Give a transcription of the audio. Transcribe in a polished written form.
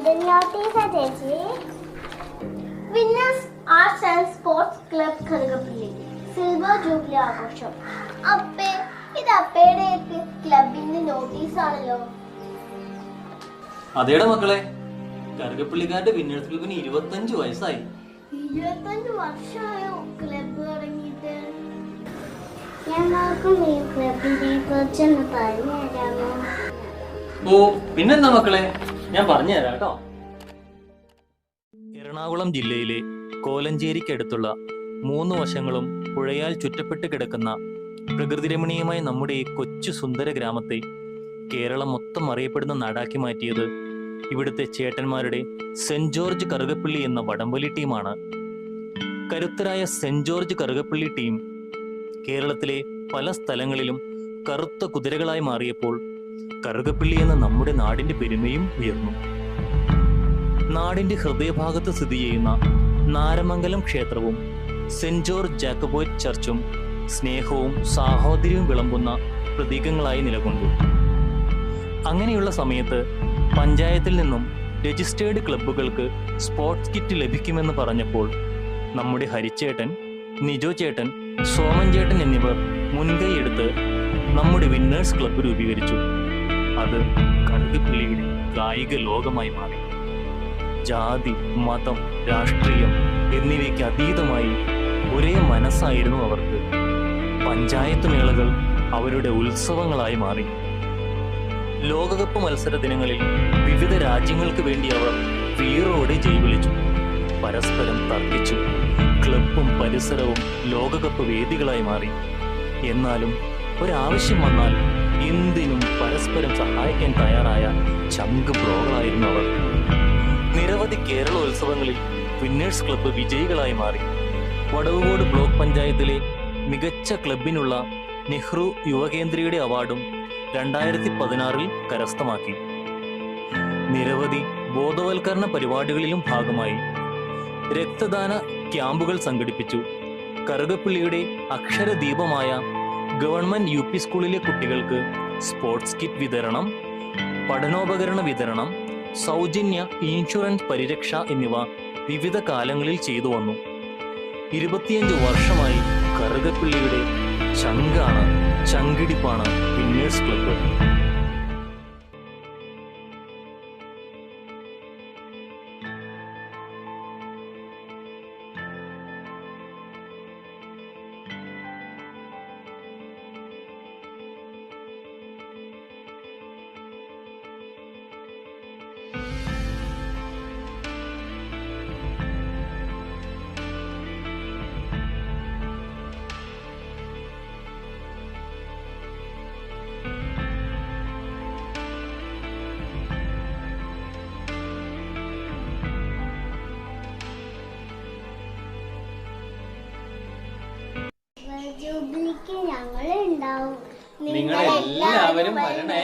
നോട്ടീസാ ചേച്ചി. Winners arts and sports club Karukappally silver jubilee ആഘോഷം. അപ്പേ, ഇത് അപ്പയുടെ ക്ലബിന്റെ നോട്ടീസാണല്ലോ. അതേടാ മക്കളെ, കറുകപ്പള്ളിക്കാരുടെ വിന്നേഴ്സ് ക്ലബിന് 25 വയസ്സായി. 25 വർഷമായോ ക്ലബ് തുടങ്ങിയിട്ട്? ഞങ്ങൾക്കും ഈ ക്ലബിനെ കുറിച്ചൊന്ന് പറഞ്ഞു തരാമോ? ഓ, പിന്നെന്താ മക്കളെ, ഞാൻ പറഞ്ഞു തരാം കേട്ടോ. എറണാകുളം ജില്ലയിലെ കോലഞ്ചേരിക്കടുത്തുള്ള 3 വശങ്ങളും പുഴയാൽ ചുറ്റപ്പെട്ട് കിടക്കുന്ന പ്രകൃതിരമണീയമായ നമ്മുടെ ഈ കൊച്ചു സുന്ദര ഗ്രാമത്തെ കേരളം മൊത്തം അറിയപ്പെടുന്ന നാടാക്കി മാറ്റിയത് ഇവിടുത്തെ ചേട്ടന്മാരുടെ സെന്റ് ജോർജ് കറുകപ്പള്ളി എന്ന വടംവലി ടീമാണ്. കരുത്തരായ സെന്റ് ജോർജ് കറുകപ്പള്ളി ടീം കേരളത്തിലെ പല സ്ഥലങ്ങളിലും കറുത്ത കുതിരകളായി മാറിയപ്പോൾ കറുകപ്പള്ളി എന്ന നമ്മുടെ നാടിന്റെ പെരുമയും ഉയർന്നു. നാടിന്റെ ഹൃദയഭാഗത്ത് സ്ഥിതി ചെയ്യുന്ന നാരമംഗലം ക്ഷേത്രവും സെന്റ് ജോർജ് ജാക്കബോയ്റ്റ് ചർച്ചും സ്നേഹവും സാഹോദര്യവും വിളമ്പുന്ന പ്രതീകങ്ങളായി നിലകൊണ്ടു. അങ്ങനെയുള്ള സമയത്ത് പഞ്ചായത്തിൽ നിന്നും രജിസ്റ്റേർഡ് ക്ലബ്ബുകൾക്ക് സ്പോർട്സ് കിറ്റ് ലഭിക്കുമെന്ന് പറഞ്ഞപ്പോൾ നമ്മുടെ ഹരിച്ചേട്ടൻ, നിജോ ചേട്ടൻ, സോമൻ ചേട്ടൻ എന്നിവർ മുൻകൈയെടുത്ത് നമ്മുടെ വിന്നേഴ്സ് ക്ലബ്ബ് രൂപീകരിച്ചു. അത് കറുകപ്പള്ളിയുടെ കായിക ലോകമായി മാറി. ജാതി, മതം, രാഷ്ട്രീയം എന്നിവയ്ക്ക് അതീതമായി ഒരേ മനസ്സായിരുന്നു അവർക്ക്. പഞ്ചായത്ത് മേളകൾ അവരുടെ ഉത്സവങ്ങളായി മാറി. ലോകകപ്പ് മത്സര ദിനങ്ങളിൽ വിവിധ രാജ്യങ്ങൾക്ക് വേണ്ടി അവർ വീറോടെ ജൈവിളിച്ചു. പരസ്പരം തർക്കിച്ചു. ക്ലബും പരിസരവും ലോകകപ്പ് വേദികളായി മാറി. എന്നാലും ഒരാവശ്യം വന്നാൽ എന്തിനും പരസ്പരം സഹായിക്കാൻ തയ്യാറായ ചങ്ക് ബ്രോകളായിരുന്നു അവർ. നിരവധി കേരളോത്സവങ്ങളിൽ വിന്നേഴ്സ് ക്ലബ്ബ് വിജയികളായി മാറി. വടവുകോട് ബ്ലോക്ക് പഞ്ചായത്തിലെ മികച്ച ക്ലബിനുള്ള നെഹ്റു യുവകേന്ദ്രയുടെ അവാർഡും 2016 കരസ്ഥമാക്കി. നിരവധി ബോധവൽക്കരണ പരിപാടികളിലും ഭാഗമായി. രക്തദാന ക്യാമ്പുകൾ സംഘടിപ്പിച്ചു. കറുകപ്പള്ളിയുടെ അക്ഷരദീപമായ ഗവൺമെന്റ് UP സ്കൂളിലെ കുട്ടികൾക്ക് സ്പോർട്സ് കിറ്റ് വിതരണം, പഠനോപകരണ വിതരണം, സൗജന്യ ഇൻഷുറൻസ് പരിരക്ഷ എന്നിവ വിവിധ കാലങ്ങളിൽ ചെയ്തു വന്നു. 25 വർഷമായി കറുകപ്പള്ളിയുടെ ചങ്കാണ്, ചങ്കിടിപ്പാണ് വിന്നേഴ്സ് ക്ലബ്ബ്. ജൂബിലിക്ക് ഞങ്ങൾ ഉണ്ടാവും. നിങ്ങളെല്ലാവരും വരണേ.